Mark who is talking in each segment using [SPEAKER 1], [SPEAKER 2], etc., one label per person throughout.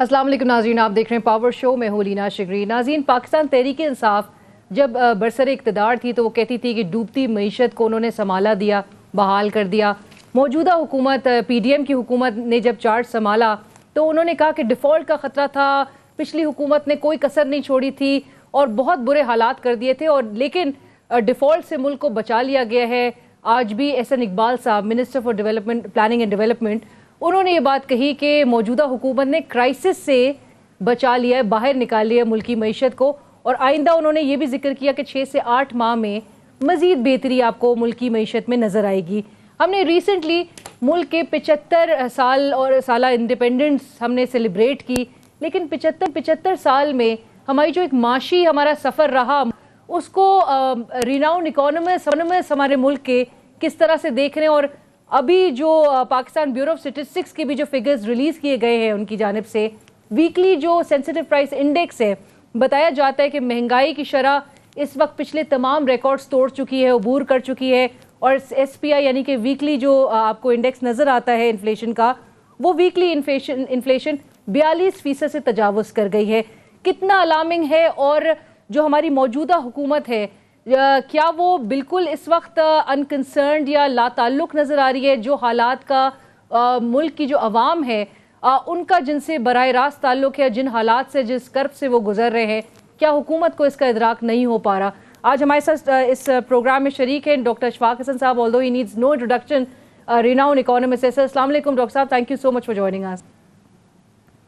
[SPEAKER 1] السلام علیکم ناظرین، آپ دیکھ رہے ہیں پاور شو میں ہوں لینا شگری۔ ناظرین، پاکستان تحریک انصاف جب برسر اقتدار تھی تو وہ کہتی تھی کہ ڈوبتی معیشت کو انہوں نے سنبھالا دیا، بحال کر دیا۔ موجودہ حکومت پی ڈی ایم کی حکومت نے جب چارج سنبھالا تو انہوں نے کہا کہ ڈیفالٹ کا خطرہ تھا، پچھلی حکومت نے کوئی کسر نہیں چھوڑی تھی اور بہت برے حالات کر دیے تھے، اور لیکن ڈیفالٹ سے ملک کو بچا لیا گیا ہے۔ آج بھی احسن اقبال صاحب، minister for development, planning and development, انہوں نے یہ بات کہی کہ موجودہ حکومت نے کرائسس سے بچا لیا ہے، باہر نکال لیا ہے ملکی معیشت کو، اور آئندہ انہوں نے یہ بھی ذکر کیا کہ 6 سے 8 ماہ میں مزید بہتری آپ کو ملکی معیشت میں نظر آئے گی۔ ہم نے ریسنٹلی ملک کے 75 سال اور سالہ انڈیپینڈنس ہم نے سیلیبریٹ کی، لیکن 75 سال میں ہماری جو ایک معاشی ہمارا سفر رہا، اس کو ریناؤنڈ اکانومسٹ ہمارے ملک کے کس طرح سے دیکھ رہے ہیں، اور ابھی جو پاکستان بیورو آف اسٹیٹسٹکس کی بھی جو فگرز ریلیز کیے گئے ہیں ان کی جانب سے، ویکلی جو سینسٹیو پرائس انڈیکس ہے، بتایا جاتا ہے کہ مہنگائی کی شرح اس وقت پچھلے تمام ریکارڈز توڑ چکی ہے، عبور کر چکی ہے، اور ایس پی آئی یعنی کہ ویکلی جو آپ کو انڈیکس نظر آتا ہے انفلیشن کا، وہ ویکلی انفلیشن 42% سے تجاوز کر گئی ہے۔ کتنا الارمنگ ہے، اور جو ہماری موجودہ حکومت ہے کیا وہ بالکل اس وقت انکنسرنڈ یا لا تعلق نظر آ رہی ہے؟ جو حالات کا ملک کی جو عوام ہے ان کا جن سے براہ راست تعلق ہے، جن حالات سے، جس کرب سے وہ گزر رہے ہیں، کیا حکومت کو اس کا ادراک نہیں ہو پا رہا؟ آج ہمارے ساتھ اس پروگرام میں شریک ہیں ڈاکٹر اشفاق حسن صاحب، although he needs no introduction, renowned economist. السلام علیکم ڈاکٹر صاحب، thank you so much for joining us.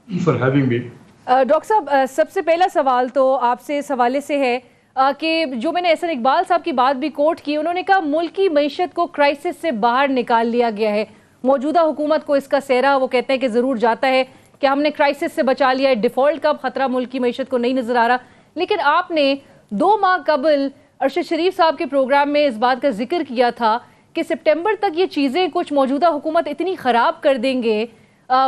[SPEAKER 2] For having me.
[SPEAKER 1] Doctor صاحب، سب سے پہلا سوال تو آپ سے اس حوالے سے ہے کہ جو میں نے احسن اقبال صاحب کی بات بھی کوٹ کی، انہوں نے کہا ملکی معیشت کو کرائسس سے باہر نکال لیا گیا ہے۔ موجودہ حکومت کو اس کا سہرا وہ کہتے ہیں کہ ضرور جاتا ہے کہ ہم نے کرائسس سے بچا لیا ہے، ڈیفالٹ کا خطرہ ملکی معیشت کو نہیں نظر آ رہا، لیکن آپ نے 2 ماہ قبل ارشد شریف صاحب کے پروگرام میں اس بات کا ذکر کیا تھا کہ سپٹمبر تک یہ چیزیں کچھ موجودہ حکومت اتنی خراب کر دیں گے،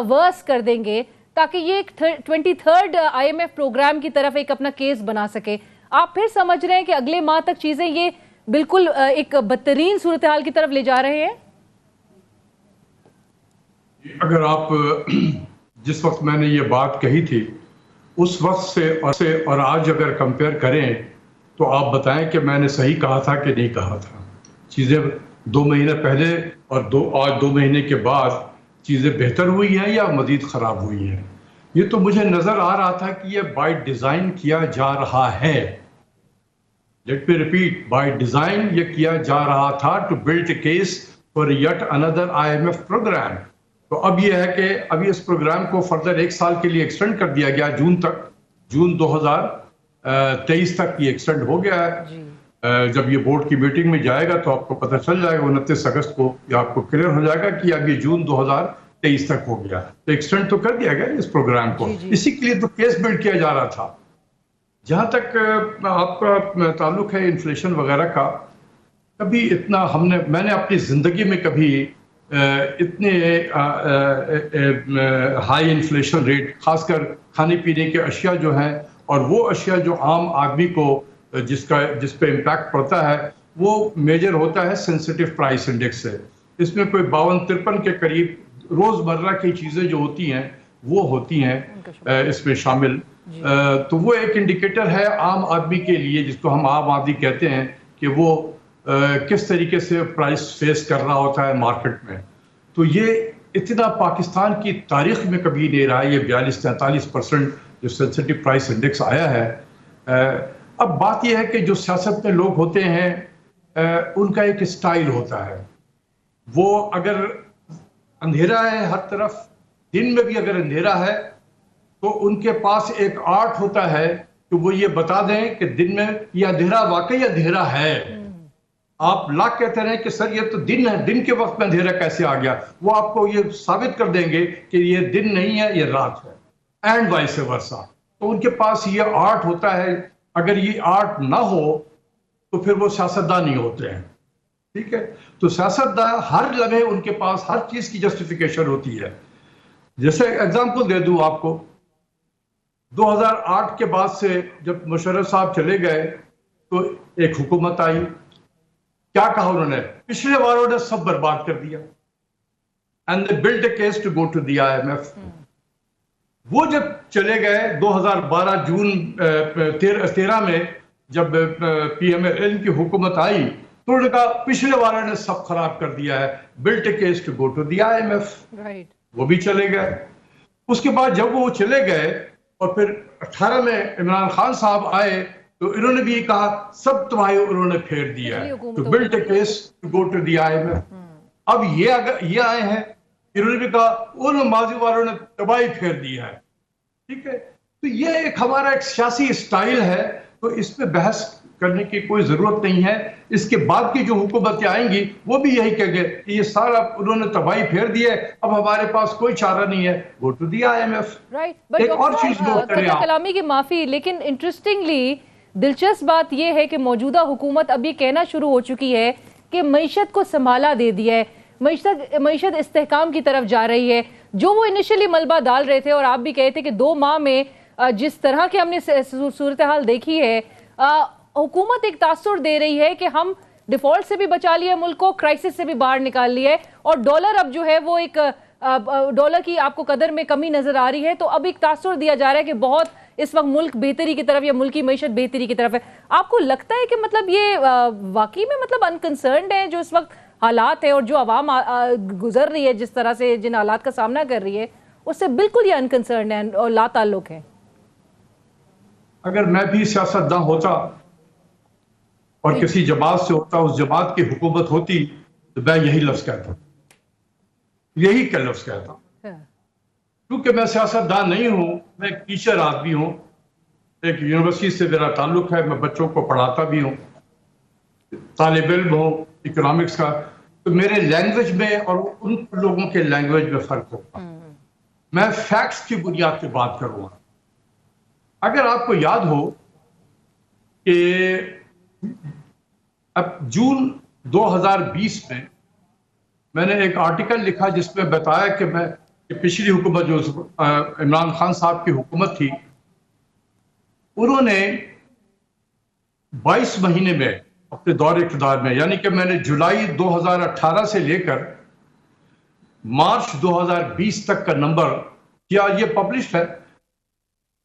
[SPEAKER 1] ورس کر دیں گے، تاکہ یہ ایک 23rd IMF پروگرام کی طرف ایک اپنا کیس بنا سکے۔ آپ پھر سمجھ رہے ہیں کہ اگلے ماہ تک چیزیں یہ بالکل ایک بدترین صورتحال کی طرف لے جا رہے ہیں؟
[SPEAKER 2] اگر آپ جس وقت میں نے یہ بات کہی تھی اس وقت سے اور آج اگر کمپیئر کریں تو آپ بتائیں کہ میں نے صحیح کہا تھا کہ نہیں کہا تھا۔ چیزیں 2 مہینے پہلے اور آج 2 مہینے کے بعد چیزیں بہتر ہوئی ہیں یا مزید خراب ہوئی ہیں؟ یہ تو مجھے نظر آ رہا تھا کہ یہ بائی ڈیزائن کیا جا رہا ہے۔ Let me repeat, by design یہ کیا جا رہا تھا to build a case for it اندر IMF پروگرام۔ تو اب یہ ہے کہ ابھی اس پروگرام کو فردر 1 سال کے لیے ایکسٹینڈ کر دیا گیا، جون تک، جون 2023 تک یہ ایکسٹینڈ ہو گیا ہے۔ جب یہ بورڈ کی میٹنگ میں جائے گا تو آپ کو پتہ چل جائے گا 29 اگست کو، یہ آپ کو کلیئر ہو جائے گا کہ اب یہ جون 2023 تک ہو گیا، تو ایکسٹینڈ تو کر دیا گیا اس پروگرام کو۔ اسی کے لیے تو کیس بلڈ کیا جا رہا تھا۔ جہاں تک آپ کا تعلق ہے انفلیشن وغیرہ کا، کبھی اتنا میں نے اپنی زندگی میں کبھی اتنے ہائی انفلیشن ریٹ، خاص کر کھانے پینے کے اشیاء جو ہیں، اور وہ اشیاء جو عام آدمی کو جس پہ امپیکٹ پڑتا ہے، وہ میجر ہوتا ہے سینسٹیو پرائس انڈیکس سے۔ اس میں کوئی 52-53 کے قریب روزمرہ کی چیزیں جو ہوتی ہیں وہ ہوتی ہیں اس میں شامل۔ تو وہ ایک انڈیکیٹر ہے عام آدمی کے لیے، جس کو ہم عام آدمی کہتے ہیں، کہ وہ کس طریقے سے پرائس فیس کر رہا ہوتا ہے مارکیٹ میں۔ تو یہ اتنا پاکستان کی تاریخ میں کبھی نہیں رہا، یہ 42-43% جو سینسٹیو پرائس انڈیکس آیا ہے۔ اب بات یہ ہے کہ جو سیاست میں لوگ ہوتے ہیں ان کا ایک اسٹائل ہوتا ہے، وہ اگر اندھیرا ہے ہر طرف، دن میں بھی اگر اندھیرا ہے تو ان کے پاس ایک آرٹ ہوتا ہے کہ وہ یہ بتا دیں کہ دن میں یہ اندھیرا واقعی اندھیرا ہے۔ آپ لاکھ کہتے رہیں کہ سر یہ تو دن ہے، دن کے وقت میں اندھیرا کیسے آ گیا؟ وہ آپ کو یہ ثابت کر دیں گے کہ یہ دن نہیں ہے، یہ رات ہے، اینڈ وائس ورسا۔ تو ان کے پاس یہ آرٹ ہوتا ہے، اگر یہ آرٹ نہ ہو تو پھر وہ سیاستدان نہیں ہوتے ہیں، ٹھیک ہے؟ تو سیاستدان ہر لمحے ان کے پاس ہر چیز کی جسٹیفیکیشن ہوتی ہے۔ جیسے ایگزامپل دے دوں آپ کو، 2008 کے بعد سے جب مشرف صاحب چلے گئے تو ایک حکومت آئی، کیا کہا انہوں نے؟ پچھلے والوں نے سب برباد کر دیا، and they built a case to go to the IMF۔ وہ جب چلے گئے 2012 جون 13 میں جب پی ایم ایل کی حکومت آئی تو انہوں نے کہا پچھلے والے نے سب خراب کر دیا ہے, built a case to go to the IMF. وہ بھی چلے گئے. اس کے بعد جب وہ چلے گئے اور پھر 18 میں عمران خان صاحب آئے تو انہوں نے بھی یہ کہا سب تباہی انہوں نے پھیر دیا ہے, تو built a case to go to the IMF. اب یہ آئے ہیں, انہوں نے بھی کہا ان ماضی والوں نے تباہی پھیر دیا ہے. ٹھیک ہے, تو یہ ایک ہمارا ایک سیاسی اسٹائل ہے, تو اس پہ بحث کرنے کی کوئی ضرورت نہیں ہے. اس کے بعد کی جو حکومتیں آئیں گی وہ بھی یہی کہیں گے کہ یہ سارا انہوں نے تباہی پھیر دی ہے, اب ہمارے پاس کوئی چارہ نہیں ہے, گو ٹو دی IMF. ایک اور چیز نوٹ کریں آپ,
[SPEAKER 1] کلامی کی معافی, لیکن انٹرسٹنگلی دلچسپ بات یہ ہے کہ موجودہ حکومت اب یہ کہنا شروع ہو چکی ہے کہ معیشت کو سنبھالا دے دیا ہے, معیشت استحکام کی طرف جا رہی ہے. جو وہ انیشلی ملبہ ڈال رہے تھے, اور آپ بھی کہے تھے کہ 2 ماہ میں جس طرح کے ہم نے صورتحال دیکھی ہے, حکومت ایک تاثر دے رہی ہے کہ ہم ڈیفالٹ سے بھی بچا لیا ملک کو, کرائسس سے بھی باہر نکال لیا ہے, اور ڈالر اب جو ہے وہ ایک ڈالر کی آپ کو قدر میں کمی نظر آ رہی ہے. تو اب ایک تاثر دیا جا رہا ہے کہ بہت اس وقت ملک بہتری کی طرف یا ملکی معیشت بہتری کی طرف ہے. آپ کو لگتا ہے کہ مطلب یہ واقعی میں مطلب انکنسرنڈ ہے جو اس وقت حالات ہے, اور جو عوام گزر رہی ہے جس طرح سے جن حالات کا سامنا کر رہی ہے, اس سے بالکل یہ انکنسرنڈ ہے اور لا تعلق ہے؟
[SPEAKER 2] اگر میں بھی سیاستداں ہوتا اور کسی جماعت سے ہوتا, اس جماعت کی حکومت ہوتی, تو میں یہی لفظ کہتا, یہی لفظ کہتا. کیونکہ میں سیاستدان نہیں ہوں, میں ایک ٹیچر آدمی ہوں, ایک یونیورسٹی سے میرا تعلق ہے, میں بچوں کو پڑھاتا بھی ہوں, طالب علم ہوں اکنامکس کا, تو میرے لینگویج میں اور ان لوگوں کے لینگویج میں فرق ہوگا. میں فیکٹس کی بنیاد پہ بات کروں گا. اگر آپ کو یاد ہو کہ اب جون 2020 میں نے ایک آرٹیکل لکھا جس میں بتایا کہ پچھلی حکومت جو عمران خان صاحب کی حکومت تھی, انہوں نے 22 مہینے میں اپنے دور اقتدار میں, یعنی کہ میں نے جولائی 2018 سے لے کر مارچ 2020 تک کا نمبر کیا, یہ پبلشڈ ہے.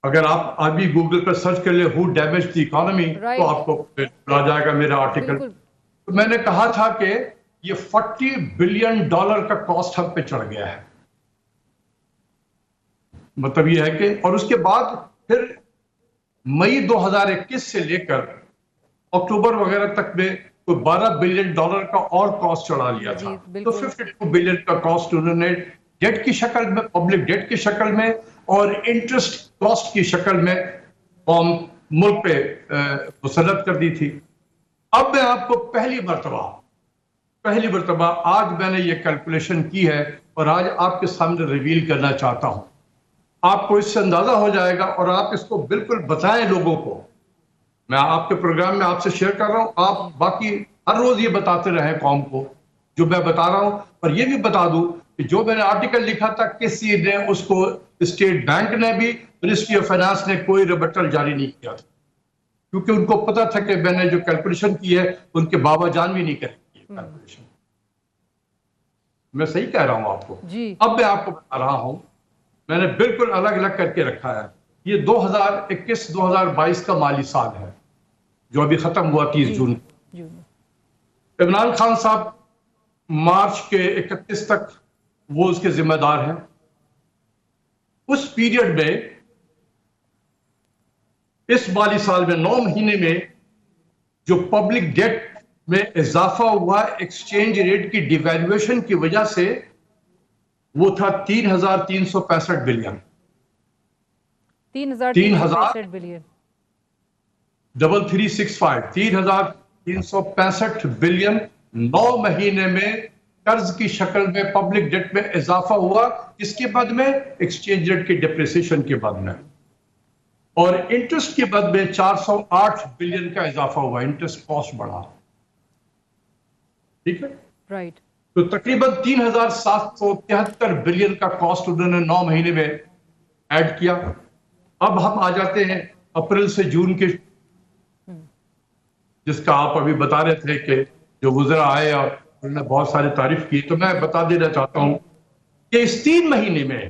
[SPEAKER 2] اگر آپ ابھی گوگل پر سرچ کر لیں ہو ڈیمیج دی اکانومی, تو آپ کو آ جائے گا میرا آرٹیکل. تو میں نے کہا تھا کہ یہ $40 بلین کا کاسٹ ہم پہ چڑھ گیا ہے. مطلب یہ ہے کہ, اور اس کے بعد پھر مئی 2021 سے لے کر اکتوبر وغیرہ تک میں کوئی $12 بلین کا اور کاسٹ چڑھا لیا تھا. تو 52 بلین کا کاسٹ انہوں نے ڈیٹ کی شکل میں, پبلک ڈیٹ کی شکل میں اور انٹرسٹ کاسٹ کی شکل میں ملک پہ مسلط کر دی تھی. اب میں آپ کو پہلی مرتبہ آج میں نے یہ کیلکولیشن کی ہے اور آج آپ کے سامنے ریویل کرنا چاہتا ہوں. آپ کو اس سے اندازہ ہو جائے گا اور آپ اس کو بالکل بتائیں لوگوں کو. میں آپ کے پروگرام میں آپ سے شیئر کر رہا ہوں, آپ باقی ہر روز یہ بتاتے رہیں قوم کو جو میں بتا رہا ہوں. اور یہ بھی بتا دوں کہ جو میں نے آرٹیکل لکھا تھا کسی نے اس کو, اسٹیٹ بینک نے بھی, منسٹری آف فائنانس نے کوئی ریبٹل جاری نہیں کیا تھا, کیونکہ ان کو پتا تھا کہ میں نے جو کیلکولیشن کی ہے ان کے بابا جان بھی نہیں کریں گے کیلکولیشن. میں صحیح کہہ رہا ہوں آپ کو. اب میں آپ کو بتا رہا ہوں, میں نے بالکل الگ الگ کر کے رکھا ہے. یہ 2021-2022 کا مالی سال ہے جو ابھی ختم ہوا 30 جون. عمران خان صاحب مارچ کے 31 تک وہ اس کے ذمہ دار ہیں. اس پیریڈ میں, اس مالی سال میں 9 مہینے میں جو پبلک ڈیٹ میں اضافہ ہوا ایکسچینج ریٹ کی ڈیویلویشن کی وجہ سے, وہ تھا 3,365 بلین.
[SPEAKER 1] 3,365 بلین
[SPEAKER 2] 3,365 بلین 9 مہینے میں قرض کی شکل میں پبلک ڈیٹ میں اضافہ ہوا. اس کے بعد میں ایکسچینج ریٹ کی ڈپریسیشن کے بعد میں, اور انٹرسٹ کے بعد میں 408 بلین کا اضافہ ہوا. انٹرسٹ کاسٹ بڑھا. ٹھیک ہے,
[SPEAKER 1] رائٹ.
[SPEAKER 2] تو تقریباً 3,773 بلین کا کاسٹ انہوں نے 9 مہینے میں ایڈ کیا. اب ہم آ جاتے ہیں اپریل سے جون کے, جس کا آپ ابھی بتا رہے تھے کہ جو وزراء آئے اور انہوں نے بہت ساری تعریف کی. تو میں بتا دینا چاہتا ہوں کہ اس 3 مہینے میں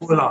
[SPEAKER 2] 16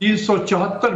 [SPEAKER 2] 374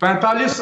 [SPEAKER 2] 45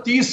[SPEAKER 2] 30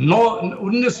[SPEAKER 2] $19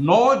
[SPEAKER 2] 9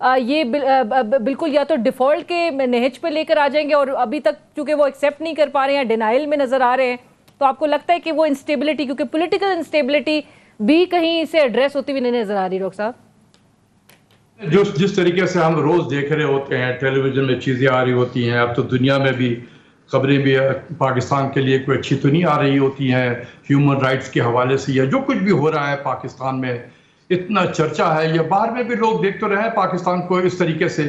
[SPEAKER 1] یہ بالکل یا تو ڈیفالٹ کے نہج پہ لے کر آ جائیں گے، اور ابھی تک چونکہ وہ ایکسیپٹ نہیں کر پا رہے ہیں، ڈینائل میں نظر آ رہے ہیں، تو آپ کو لگتا ہے کہ وہ انسٹیبلٹی، کیونکہ پولیٹیکل انسٹیبلٹی بھی کہیں سے ایڈریس ہوتی ہوئی نہیں نظر آ رہی؟ ڈاکٹر صاحب
[SPEAKER 2] جس طریقے سے ہم روز دیکھ رہے ہوتے ہیں، ٹیلی ویژن میں چیزیں آ رہی ہوتی ہیں، اب تو دنیا میں بھی خبریں بھی پاکستان کے لیے کوئی اچھی تو نہیں آ رہی ہوتی ہیں، ہیومن رائٹس کے حوالے سے یا جو کچھ بھی ہو رہا ہے پاکستان میں اتنا چرچا ہے، یا باہر میں بھی لوگ دیکھتے رہے ہیں پاکستان کو اس طریقے سے.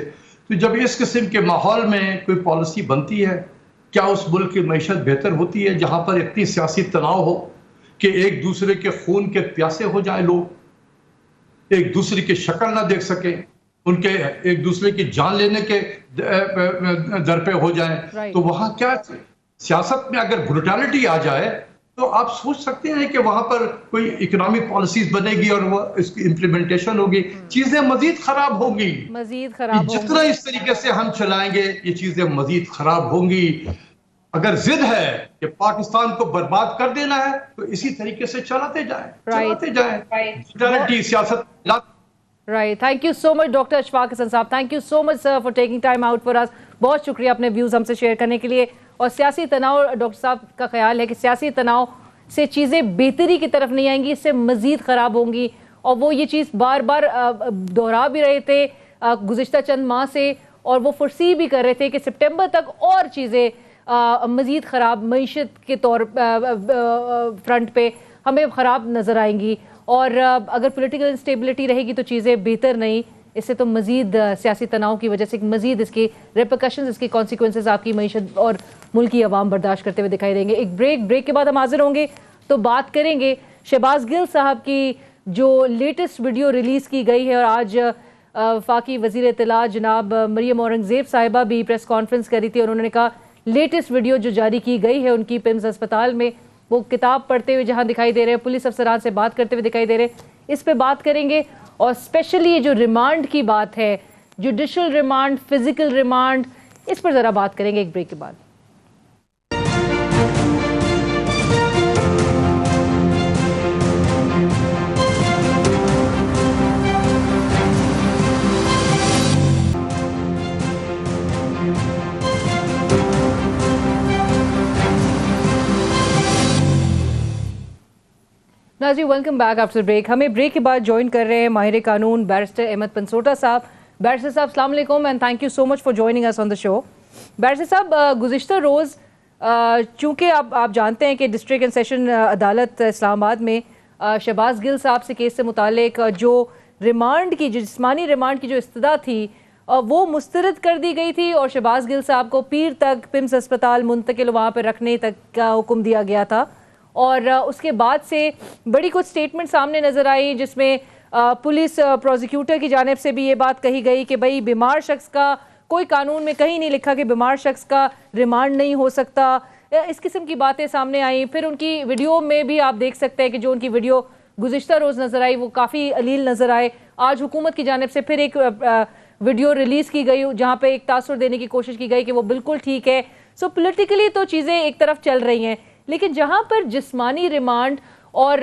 [SPEAKER 2] تو جب اس قسم کے ماحول میں کوئی پالیسی بنتی ہے، کیا اس ملک کی معیشت بہتر ہوتی ہے جہاں پر اتنی سیاسی تناؤ ہو کہ ایک دوسرے کے خون کے پیاسے ہو جائیں، لوگ ایک دوسرے کی شکل نہ دیکھ سکیں، ان کے ایک دوسرے کی جان لینے کے در پہ ہو جائیں؟ تو وہاں کیا سیاست میں اگر بروٹیلٹی آ جائے تو آپ سوچ سکتے ہیں کہ وہاں پر کوئی اکنامک پالیسیز بنے گی اور وہ اس کی امپلیمنٹیشن ہوگی، چیزیں مزید خراب ہوں گی،
[SPEAKER 1] مزید خراب
[SPEAKER 2] جتنا اس طریقے سے ہم چلائیں گے یہ چیزیں مزید خراب ہوں گی. اگر ضد ہے کہ پاکستان کو برباد کر دینا ہے تو اسی طریقے سے چلاتے جائیں. بروٹیلٹی سیاست.
[SPEAKER 1] Right. Thank you so much, Dr. Ashfaq Hasan صاحب. Thank you so much, sir, for taking time out for us. بہت شکریہ اپنے ویوز ہم سے شیئر کرنے کے لیے. اور سیاسی تناؤ، ڈاکٹر صاحب کا خیال ہے کہ سیاسی تناؤ سے چیزیں بہتری کی طرف نہیں آئیں گی، اس سے مزید خراب ہوں گی. اور وہ یہ چیز بار بار دہرا بھی رہے تھے گزشتہ چند ماہ سے، اور وہ فرسی بھی کر رہے تھے کہ سپٹمبر تک اور چیزیں مزید خراب معیشت کے طور فرنٹ پہ ہمیں خراب نظر آئیں گی. اور اگر پولیٹیکل انسٹیبلٹی رہے گی تو چیزیں بہتر نہیں، اس سے تو مزید سیاسی تناؤ کی وجہ سے مزید اس کی ریپرکشنز، اس کی کانسیکوینسز آپ کی معیشت اور ملکی عوام برداشت کرتے ہوئے دکھائی دیں گے. ایک بریک کے بعد ہم حاضر ہوں گے تو بات کریں گے شہباز گل صاحب کی جو لیٹسٹ ویڈیو ریلیز کی گئی ہے. اور آج وفاقی وزیر اطلاع جناب مریم اورنگزیب صاحبہ بھی پریس کانفرنس کری تھی، اور انہوں نے کہا لیٹسٹ ویڈیو جو جاری کی گئی ہے ان کی پمز اسپتال میں، وہ کتاب پڑھتے ہوئے جہاں دکھائی دے رہے ہیں، پولیس افسران سے بات کرتے ہوئے دکھائی دے رہے ہیں، اس پہ بات کریں گے. اور اسپیشلی یہ جو ریمانڈ کی بات ہے، جوڈیشل ریمانڈ، فزیکل ریمانڈ، اس پر ذرا بات کریں گے ایک بریک کے بعد. ناظرین ویلکم بیک آفٹر بریک. ہمیں بریک کے بعد جوائن کر رہے ہیں ماہر قانون بیرسٹر احمد پنسوٹا صاحب. بیرسٹر صاحب السلام علیکم and thank you so much for joining اس آن دا شو. بیرسٹر صاحب گزشتہ روز چونکہ آپ جانتے ہیں کہ ڈسٹرکٹ اینڈ سیشن عدالت اسلام آباد میں شہباز گل صاحب سے کیس سے متعلق جو ریمانڈ کی، جو جسمانی ریمانڈ کی جو استدعا تھی وہ مسترد کر دی گئی تھی، اور شہباز گل صاحب کو پیر تک پمز اسپتال منتقل وہاں پہ رکھنے تک کا حکم دیا گیا تھا. اور اس کے بعد سے بڑی کچھ سٹیٹمنٹ سامنے نظر آئی جس میں پولیس پروزیکیوٹر کی جانب سے بھی یہ بات کہی گئی کہ بھئی بیمار شخص کا کوئی قانون میں کہیں نہیں لکھا کہ بیمار شخص کا ریمانڈ نہیں ہو سکتا. اس قسم کی باتیں سامنے آئیں. پھر ان کی ویڈیو میں بھی آپ دیکھ سکتے ہیں کہ جو ان کی ویڈیو گزشتہ روز نظر آئی وہ کافی علیل نظر آئے. آج حکومت کی جانب سے پھر ایک ویڈیو ریلیز کی گئی جہاں پہ ایک تاثر دینے کی کوشش کی گئی کہ وہ بالکل ٹھیک ہے. سو پولیٹیکلی تو چیزیں ایک طرف چل رہی ہیں، لیکن جہاں پر جسمانی ریمانڈ اور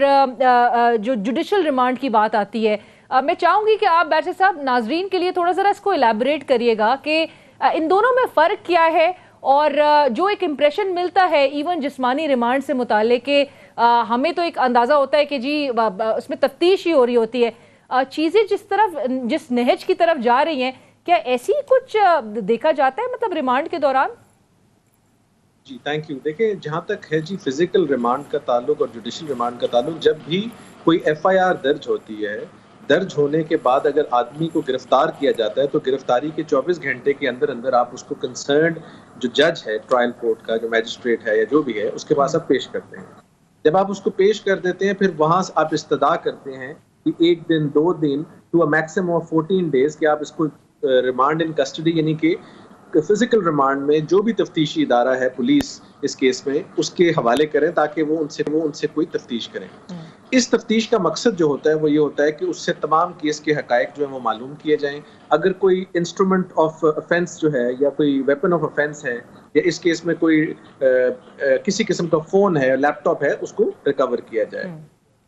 [SPEAKER 1] جو جوڈیشل ریمانڈ کی بات آتی ہے، میں چاہوں گی کہ آپ بیرسٹر صاحب ناظرین کے لیے تھوڑا ذرا اس کو الیبوریٹ کریے گا کہ ان دونوں میں فرق کیا ہے، اور جو ایک امپریشن ملتا ہے ایون جسمانی ریمانڈ سے متعلق کہ ہمیں تو ایک اندازہ ہوتا ہے کہ جی اس میں تفتیش ہی ہو رہی ہوتی ہے، چیزیں جس نہج کی طرف جا رہی ہیں، کیا ایسی کچھ دیکھا جاتا ہے مطلب ریمانڈ کے دوران؟
[SPEAKER 3] جی تھینک یو. دیکھیں جہاں تک ہے جی فزیکل ریمانڈ کا تعلق اور جوڈیشل ریمانڈ کا تعلق، جب بھی کوئی ایف آئی آر درج ہوتی ہے، درج ہونے کے بعد اگر آدمی کو گرفتار کیا جاتا ہے تو گرفتاری کے 24 گھنٹے کے اندر اندر آپ اس کو کنسرنڈ جو جج ہے ٹرائل کورٹ کا، جو میجسٹریٹ ہے یا جو بھی ہے، اس کے پاس آپ پیش کرتے ہیں. جب آپ اس کو پیش کر دیتے ہیں پھر وہاں سے آپ استدعا کرتے ہیں کہ 1 دن 2 دن to a maximum of 14 days کہ آپ اس کو ریمانڈ ان کسٹڈی، یعنی کہ فزیکل ریمانڈ میں جو بھی تفتیشی ادارہ ہے پولیس اس کیس میں اس کے حوالے کریں تاکہ وہ ان سے کوئی تفتیش کریں. اس تفتیش کا مقصد جو ہوتا ہے وہ یہ ہوتا ہے کہ اس سے تمام کیس کے حقائق جو ہیں وہ معلوم کیے جائیں. اگر کوئی انسٹرومنٹ آف افینس جو ہے یا کوئی ویپن آف افینس ہے یا اس کیس میں کوئی کسی قسم کا فون ہے، لیپ ٹاپ ہے، اس کو ریکور کیا جائے.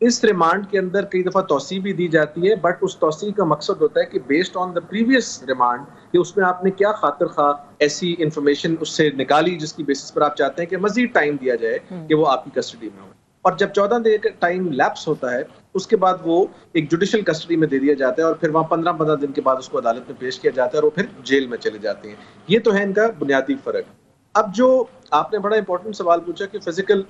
[SPEAKER 3] اس ریمانڈ کے اندر کئی دفعہ توسیع بھی دی جاتی ہے، بٹ اس توسیع کا مقصد ہوتا ہے کہ based on the previous remand کہ اس میں آپ نے کیا خاطر خواہ ایسی انفارمیشن اس سے نکالی جس کی بیسس پر آپ چاہتے ہیں کہ مزید ٹائم دیا جائے کہ وہ آپ کی کسٹڈی میں ہو، اور جب 14 دن کا ٹائم لیپس ہوتا ہے اس کے بعد وہ ایک جوڈیشل کسٹڈی میں دے دیا جاتا ہے، اور پھر وہاں 15 دن کے بعد اس کو عدالت میں پیش کیا جاتا ہے اور وہ پھر جیل میں چلے جاتے ہیں۔ یہ تو ہے ان کا بنیادی فرق۔ اب جو آپ نے بڑا امپورٹنٹ سوال پوچھا کہ فزیکل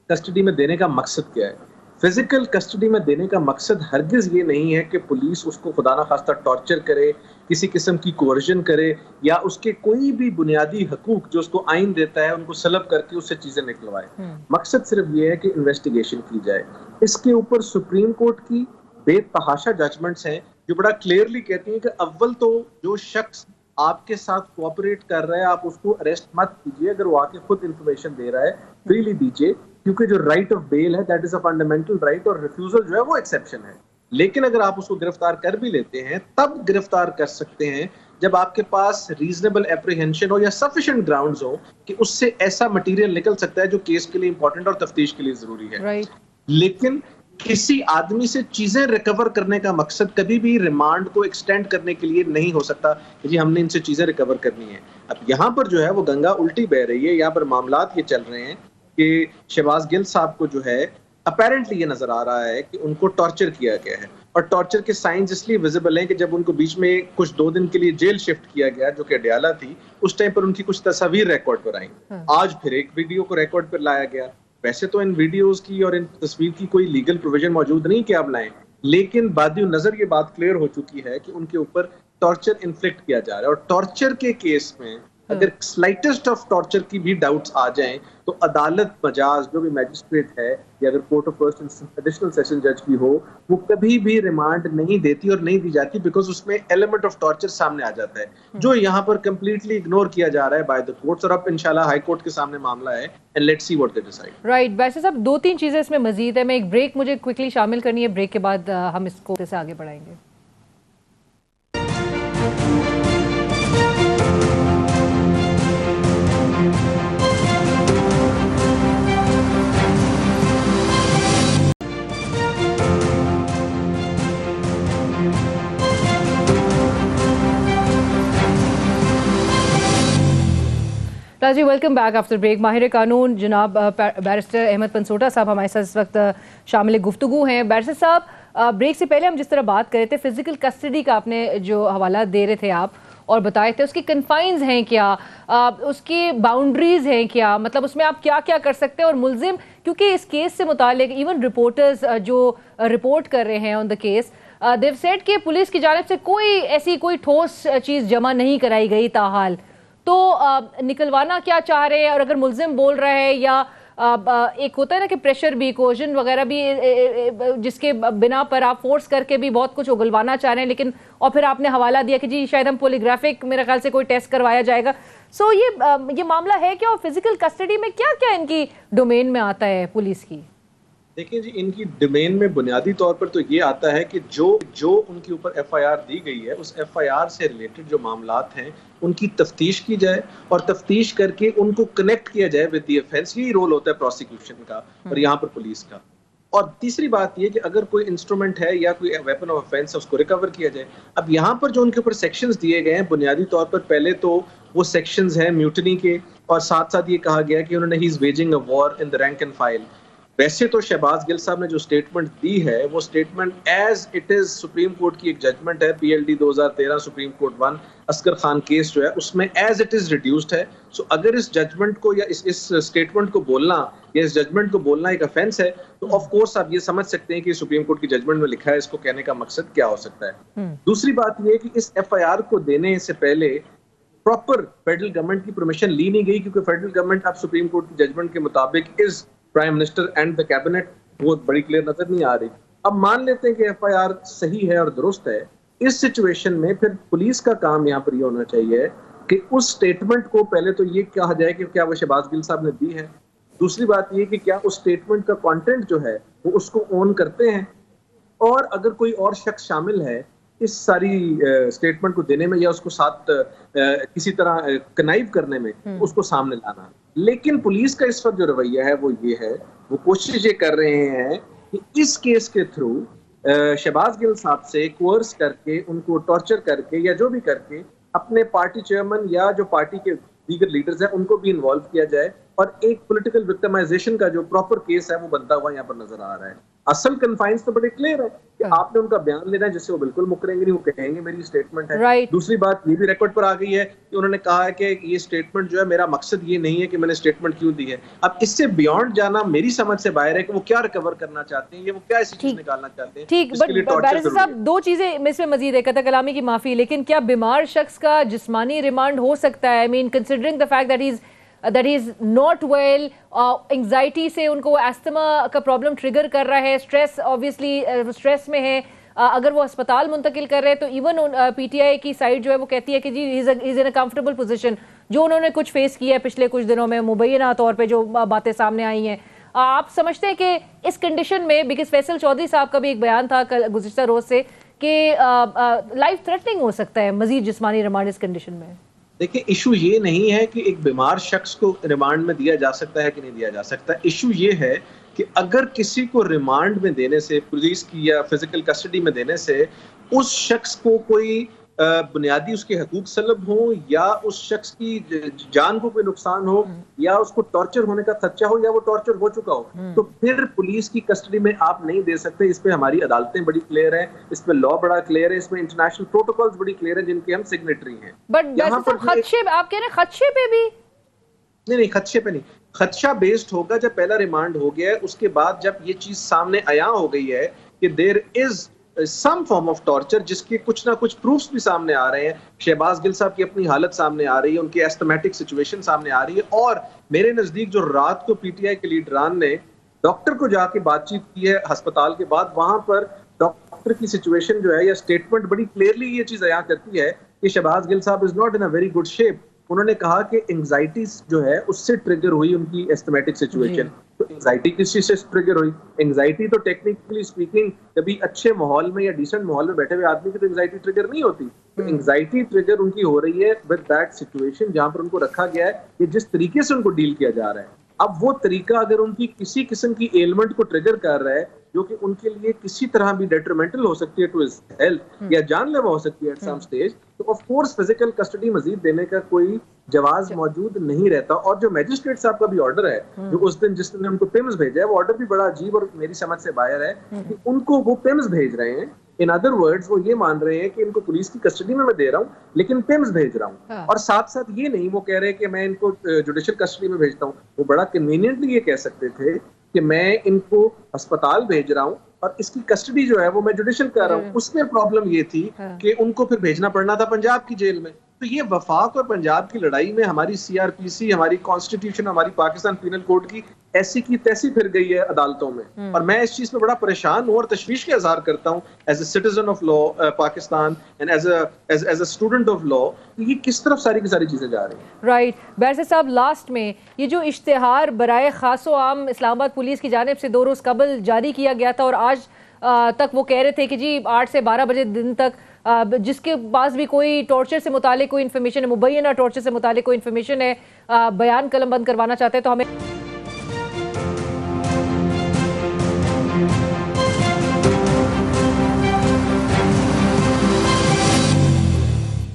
[SPEAKER 3] کسٹڈی میں دینے کا مقصد کیا ہے، فزیکل کسٹڈی میں دینے کا مقصد ہرگز یہ نہیں ہے کہ پولیس اس کو خدا نخواستہ ٹارچر کرے، کسی قسم کی کوورژن کرے، یا اس کے کوئی بھی بنیادی حقوق جو اس کو آئین دیتا ہے ان کو سلب کر کے اس سے چیزیں نکلوائے۔ مقصد صرف یہ ہے کہ انویسٹیگیشن کی جائے۔ اس کے اوپر سپریم کورٹ کی بے تحاشا ججمنٹس ہیں جو بڑا کلیئرلی کہتی ہیں کہ اول تو جو شخص آپ کے ساتھ کوآپریٹ کر رہا ہے آپ اس کو اریسٹ مت کیجیے، اگر وہ آ کے خود انفارمیشن دے رہا ہے فریلی دیجیے، کیونکہ جو رائٹ آف بیل ہے that is a fundamental right, اور ریفیوزل جو ہے وہ ایکسیپشن ہے۔ لیکن اگر آپ اس کو گرفتار کر بھی لیتے ہیں تب گرفتار کر سکتے ہیں جب آپ کے پاس ریزنیبل اپریہنشن ہو یا سفیشینٹ گراؤنڈز ہو کہ اس سے ایسا مٹیریل نکل سکتا ہے جو کیس کے لیے امپورٹنٹ اور تفتیش کے لیے ضروری ہے۔ لیکن کسی آدمی سے چیزیں ریکور کرنے کا مقصد کبھی بھی ریمانڈ کو ایکسٹینڈ کرنے کے لیے نہیں ہو سکتا کہ جی ہم نے ان سے چیزیں ریکور کرنی ہیں۔ اب یہاں پر جو ہے وہ گنگا الٹی بہ رہی ہے، یہاں پر معاملات یہ چل رہے ہیں کہ شہباز گل صاحب کو جو ہے اپیرنٹلی یہ نظر آ رہا ہے کہ ان کو ٹارچر کیا گیا ہے، اور ٹارچر کے سائنز اس لیے ویزیبل ہیں کہ جب ان کو بیچ میں کچھ 2 دن کے لیے جیل شفٹ کیا گیا جو کہ اڈیالہ تھی، اس ٹائم پر ان کی کچھ تصاویر ریکارڈ پر آئیں، آج پھر ایک ویڈیو کو ریکارڈ پر لایا گیا۔ ویسے تو ان ویڈیوز کی اور ان تصویر کی کوئی لیگل پروویژن موجود نہیں کہ آپ لائیں، لیکن بادی نظر یہ بات کلیئر ہو چکی ہے کہ ان کے اوپر ٹارچر انفلکٹ کیا جا رہا ہے، اور ٹارچر کے کیس میں اگر سلائٹسٹ آف ٹارچر کی بھی ڈاؤٹس آ جائیں تو عدالت مجاز جو بھی میجسٹریٹ ہے یا اگر court of first instance additional session جج کی ہو وہ کبھی بھی ریمانڈ نہیں دیتی اور نہیں دی جاتی، بیکاز اس میں ایلیمنٹ آف ٹارچر سامنے آ جاتا ہے جو یہاں پر کمپلیٹلی اگنور کیا جا رہا ہے بائی دا کورٹس، اور اب انشاءاللہ ہائی کورٹ کے سامنے معاملہ ہے and let's see what they decide.
[SPEAKER 1] Right Basil صاحب، 2-3 چیزیں اس میں مزید ہے، میں ایک بریک مجھے کوئکلی شامل کرنی ہے، بریک کے بعد ہم اس کو سے آگے بڑھائیں گے۔ جی ویلکم بیک آفٹر بریک۔ ماہر قانون جناب بیرسٹر احمد پنسوٹا صاحب ہمارے ساتھ اس وقت شامل گفتگو ہیں۔ بیرسٹر صاحب، بریک سے پہلے ہم جس طرح بات کر رہے تھے فزیکل کسٹڈی کا، آپ نے جو حوالہ دے رہے تھے آپ اور بتائے تھے اس کی کنفائنز ہیں کیا، اس کی باؤنڈریز ہیں کیا، مطلب اس میں آپ کیا کیا کر سکتے ہیں، اور ملزم کیونکہ اس کیس سے متعلق ایون رپورٹرز جو رپورٹ کر رہے ہیں آن دا کیس دیو سیڈ کہ پولیس کی جانب سے کوئی ٹھوس چیز جمع نہیں کرائی گئی تاحال، تو نکلوانا کیا چاہ رہے ہیں، اور اگر ملزم بول رہا ہے یا ایک ہوتا ہے نا کہ پریشر بھی، کوشن وغیرہ بھی، جس کے بنا پر آپ فورس کر کے بھی بہت کچھ اگلوانا چاہ رہے ہیں، لیکن اور پھر آپ نے حوالہ دیا کہ جی شاید ہم پولیگرافک میرے خیال سے کوئی ٹیسٹ کروایا جائے گا، سو یہ معاملہ ہے کیا، اور فزیکل کسٹڈی میں کیا کیا ان کی ڈومین میں آتا ہے پولیس کی؟
[SPEAKER 3] دیکھیں جی، ان کی ڈومین میں بنیادی طور پر تو یہ آتا ہے کہ جو ان کے اوپر ایف آئی آر دی گئی ہے اس ایف آئی آر سے ریلیٹڈ جو معاملات ہیں ان کی تفتیش کی جائے، اور تفتیش کر کے ان کو کنیکٹ کیا جائے ود دی ایفینس۔ یہی رول ہوتا ہے پروسیکیوشن کا اور یہاں پر پولیس کا۔ اور تیسری بات یہ کہ اگر کوئی انسٹرومنٹ ہے یا کوئی ویپن آف آفینس ہے اس کو ریکور کیا جائے۔ اب یہاں پر جو ان کے اوپر سیکشنز دیے گئے ہیں بنیادی طور پر پہلے تو وہ سیکشنز ہیں میوٹنی کے، اور ساتھ ساتھ یہ کہا گیا کہ انہوں نے ہی is waging a war in the rank and file. ویسے تو شہباز گل صاحب نے جو سٹیٹمنٹ دی ہے وہ statement as it is supreme court کی ایک ججمنٹ ہے PLD 2013 supreme court 1 Asghar Khan case جو ہے اس میں ایز اٹ از ریڈیوسڈ ہے۔ سو اگر اس ججمنٹ کو یا اس سٹیٹمنٹ کو بولنا یا اس ججمنٹ کو بولنا ایک افینس ہے تو آف کورس آپ یہ سمجھ سکتے ہیں کہ سپریم کورٹ کی ججمنٹ میں لکھا ہے، اس کو کہنے کا مقصد کیا ہو سکتا ہے۔ دوسری بات یہ کہ اس ایف آئی آر کو دینے سے پہلے پراپر فیڈرل گورنمنٹ کی پرمیشن لی نہیں گئی، کیونکہ فیڈرل گورنمنٹ اب سپریم کورٹ کی ججمنٹ کے مطابق is prime minister and the cabinet, وہ بڑی کلیئر نظر نہیں آ رہی۔ اب مان لیتے ہیں کہ ایف آئی آر صحیح ہے اور درست ہے، اس سچویشن میں پھر پولیس کا کام یہاں پر یہ ہونا چاہیے کہ اس سٹیٹمنٹ کو پہلے تو یہ کہا جائے کہ کیا وہ شہباز گل صاحب نے دی ہے، دوسری بات یہ کہ کیا اس سٹیٹمنٹ کا کانٹینٹ جو ہے وہ اس کو اون کرتے ہیں، اور اگر کوئی اور شخص شامل ہے اس ساری سٹیٹمنٹ کو دینے میں یا اس کو ساتھ کسی طرح کنائیو کرنے میں، اس کو سامنے لانا۔ لیکن پولیس کا اس وقت جو رویہ ہے وہ یہ ہے، وہ کوشش یہ کر رہے ہیں کہ اس کیس کے تھرو شہباز گل صاحب سے کوئرس کر کے ان کو ٹارچر کر کے یا جو بھی کر کے اپنے پارٹی چیئرمین یا جو پارٹی کے دیگر لیڈرز ہیں ان کو بھی انوالو کیا جائے اور ایک پولیٹیکل وکٹمائزیشن کا جو پراپر کیس ہے وہ بنتا ہوا یہاں پر نظر آ رہا ہے. اصل کنفائنس تو بڑے کلیئر ہے کہ آپ نے ان کا بیان لینا ہے جس سے وہ بالکل مکریں گے نہیں, وہ کہیں گے میری سٹیٹمنٹ ہے. دوسری بات یہ بھی ریکارڈ پر آ گئی ہے کہ انہوں نے کہا ہے کہ یہ سٹیٹمنٹ جو ہے میرا مقصد یہ نہیں ہے کہ میں نے سٹیٹمنٹ کیوں دی ہے. اب اس سے بیونڈ جانا میری سمجھ سے باہر ہے کہ وہ کیا ریکور کرنا چاہتے ہیں یا وہ کیا ایسی چیز نکالنا چاہتے ہیں.
[SPEAKER 1] ٹھیک, بٹ بیرسٹر صاحب دو چیزیں میں سے مزید ہے, قطع کلامی کی معافی, لیکن کیا بیمار شخص کا جسمانی ریمانڈ ہو سکتا ہے؟ I mean considering the fact that he is not well, anxiety سے ان کو ایستھما کا پرابلم ٹریگر کر رہا ہے, اسٹریس obviously اسٹریس میں ہے, اگر وہ ہسپتال منتقل کر رہے ہیں تو ایون پی ٹی آئی کی سائڈ جو ہے وہ کہتی ہے کہ جی از ان اے کمفرٹیبل پوزیشن. جو انہوں نے کچھ فیس کیا ہے پچھلے کچھ دنوں میں مبینہ طور پہ جو باتیں سامنے آئی ہیں, آپ سمجھتے ہیں کہ اس کنڈیشن میں, بیکاز فیصل چودھری صاحب کا بھی ایک بیان تھا گزشتہ روز سے کہ لائف تھریٹننگ ہو سکتا ہے مزید جسمانی ریمانڈ اس کنڈیشن میں؟
[SPEAKER 3] دیکھیں ایشو یہ نہیں ہے کہ ایک بیمار شخص کو ریمانڈ میں دیا جا سکتا ہے کہ نہیں دیا جا سکتا. ایشو یہ ہے کہ اگر کسی کو ریمانڈ میں دینے سے, پولیس کی یا فزیکل کسٹڈی میں دینے سے اس شخص کو کوئی بنیادی اس کے حقوق سلب ہوں یا اس شخص کی جان کو کوئی نقصان ہو یا اس کو ٹارچر ہونے کا خدشہ ہو یا وہ ٹارچر ہو چکا ہو, تو پھر پولیس کی کسٹڈی میں آپ نہیں دے سکتے. اس پہ ہماری عدالتیں بڑی کلیئر ہیں, اس پہ لا بڑا کلیئر ہے, اس میں انٹرنیشنل پروٹوکولز بڑی کلیئر ہیں جن کے ہم سگنیٹری ہیں.
[SPEAKER 1] بٹ خدشے آپ کہہ رہے ہیں خدشے پہ بھی
[SPEAKER 3] نہیں, خدشے پہ نہیں, خدشہ بیسڈ ہوگا جب پہلا ریمانڈ ہو گیا ہے. اس کے بعد جب یہ چیز سامنے عیاں ہو گئی ہے کہ دیر از سم فارم آف ٹارچر, جس کے کچھ نہ کچھ پروفس بھی سامنے آ رہے ہیں, شہباز گل صاحب کی اپنی حالت سامنے آ رہی ہے, ان کی ایستھمیٹک سچویشن سامنے آ رہی ہے, اور میرے نزدیک جو رات کو پی ٹی آئی کے لیڈران نے ڈاکٹر کو جا کے بات چیت کی ہے ہسپتال کے بعد, وہاں پر ڈاکٹر کی سچویشن جو ہے یا اسٹیٹمنٹ بڑی کلیئرلی یہ چیز عیاں کرتی ہے کہ شہباز گل صاحب is not in a very good shape. انہوں نے کہا کہ انگزائٹی جو ہے اس سے ٹریگر ہوئی ان کی ایستھمیٹک سچویشن. تو انگزائٹی کس چیز سے ٹریگر ہوئی؟ انگزائٹی تو ٹیکنیکلی اسپیکنگ کبھی اچھے ماحول میں یا ڈیسنٹ ماحول میں بیٹھے ہوئے آدمی کی تو انگزائٹی ٹریگر نہیں ہوتی. تو انگزائٹی ٹریگر ان کی ہو رہی ہے ود دیٹ سچویشن جہاں پر ان کو رکھا گیا ہے کہ جس طریقے سے ان کو ڈیل کیا جا رہا ہے. اب وہ طریقہ اگر ان کی کسی قسم کی ایلمنٹ کو ٹریگر کر رہا ہے جو کہ ان کے لیے کسی طرح بھی ڈیٹرمنٹل ہو سکتی ہے ٹو ہز ہیلتھ یا جان لیوا ہو سکتی ہے ایٹ سم سٹیج, تو آف کورس فزیکل کسٹڈی مزید دینے کا کوئی جواز موجود نہیں رہتا. اور جو میجسٹریٹ صاحب کا بھی آرڈر ہے جو اس دن جس نے ان کو پیمز بھیجا ہے, وہ آرڈر بھی بڑا عجیب اور میری سمجھ سے باہر ہے کہ ان کو وہ پیمز بھیج رہے ہیں. ان ادر ورڈز وہ یہ مان رہے ہیں کہ ان کو پولیس کی کسٹڈی میں دے رہا ہوں لیکن پیمز بھیج رہا ہوں, اور ساتھ ساتھ یہ نہیں وہ کہہ رہے کہ میں ان کو جوڈیشل کسٹڈی میں بھیجتا ہوں. وہ بڑا کنوینئنٹلی یہ کہہ سکتے تھے کہ میں ان کو ہسپتال بھیج رہا ہوں اور اس کی کسٹڈی جو ہے وہ میں جوڈیشل کر رہا ہوں. اس میں پرابلم یہ تھی کہ ان کو پھر بھیجنا پڑنا تھا پنجاب کی جیل میں. تو یہ وفاق اور پنجاب کی لڑائی میں ہماری سی آر پی سی, ہماری کانسٹیٹیوشن, ہماری پاکستان پینل کوڈ کی ایسی کی تیسی پھر گئی ہے عدالتوں میں, اور میں اس چیز پہ بڑا پریشان ہوں اور تشویش کا اظہار کرتا ہوں as a citizen of law Pakistan and as a student of law, یہ کس طرف ساری کی ساری چیزیں جا رہی ہیں.
[SPEAKER 1] رائٹ. بیرسٹر صاحب لاسٹ میں یہ جو اشتہار برائے خاص و عام اسلام آباد پولیس کی جانب سے 2 روز قبل جاری کیا گیا تھا, اور آج تک وہ کہہ رہے تھے کہ جی 8 سے 12 بجے دن تک جس کے پاس بھی کوئی ٹارچر سے متعلق کوئی انفارمیشن ہے, مبینہ ٹارچر سے متعلق کوئی انفارمیشن ہے, بیان قلم بند کروانا چاہتے ہیں تو ہمیں